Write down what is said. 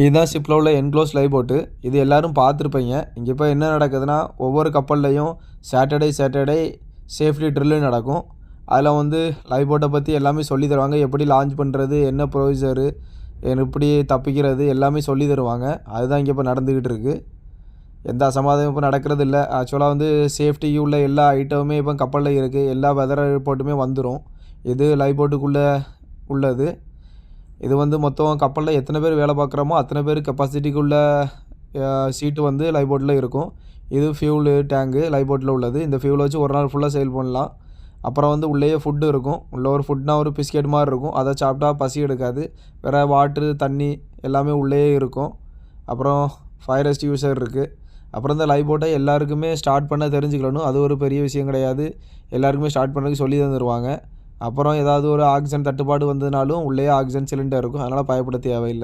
இதுதான் ஷிப்பில் உள்ள என்க்ளோஸ் லைவ் போட்டு. இது எல்லோரும் பார்த்துருப்பீங்க. இங்கே இப்போ என்ன நடக்குதுன்னா, ஒவ்வொரு கப்பல்லையும் சாட்டர்டே சேஃப்டி ட்ரில்லு நடக்கும். அதில் வந்து லைவ் போட்டை பற்றி எல்லாமே சொல்லி தருவாங்க. எப்படி லான்ச் பண்ணுறது, என்ன ப்ரொசீஜரு, எப்படி தப்பிக்கிறது எல்லாமே சொல்லி தருவாங்க. அதுதான் இங்கே இப்போ நடந்துக்கிட்டு இருக்குது. எந்த அசம்பாவிதமும் இப்போ நடக்கிறது இல்லை. ஆக்சுவலாக வந்து சேஃப்டிக்கு உள்ள எல்லா ஐட்டமுமே இப்போ கப்பலில் இருக்குது. எல்லா வெதர் ரிப்போர்ட்டுமே வந்துடும். இது லைவ் போட்டுக்குள்ளே உள்ளது. இது வந்து மொத்தம் கப்பலில் எத்தனை பேர் வேலை பார்க்குறோமோ அத்தனை பேர் கெப்பாசிட்டிக்குள்ள சீட்டு வந்து லைவ் போட்டில் இருக்கும். இது ஃபியூலு டேங்கு லைவ் போட்டில் உள்ளது. இந்த ஃபியூலை வச்சு ஒரு நாள் ஃபுல்லாக சேல் பண்ணலாம். அப்புறம் வந்து உள்ளேயே ஃபுட்டு இருக்கும். உள்ள ஒரு ஃபுட்னா ஒரு பிஸ்கெட் மாதிரி இருக்கும். அதை சாப்பிட்டா பசி எடுக்காது. வேறு வாட்ரு தண்ணி எல்லாமே உள்ளேயே இருக்கும். அப்புறம் ஃபயர் எக்ஸ்டிங்யூஷர் இருக்குது. அப்புறம் இந்த லைவ் போட்டை எல்லாருக்குமே ஸ்டார்ட் பண்ண தெரிஞ்சுக்கணும். அது ஒரு பெரிய விஷயம் கிடையாது. எல்லாருக்குமே ஸ்டார்ட் பண்ணுறதுக்கு சொல்லி தந்துடுவாங்க. அப்புறம் ஏதாவது ஒரு ஆக்சிஜன் தட்டுப்பாடு வந்ததுனாலும் உள்ளேயே ஆக்சிஜன் சிலிண்டர் இருக்கும். அதனால் பயப்பட தேவையில்லை.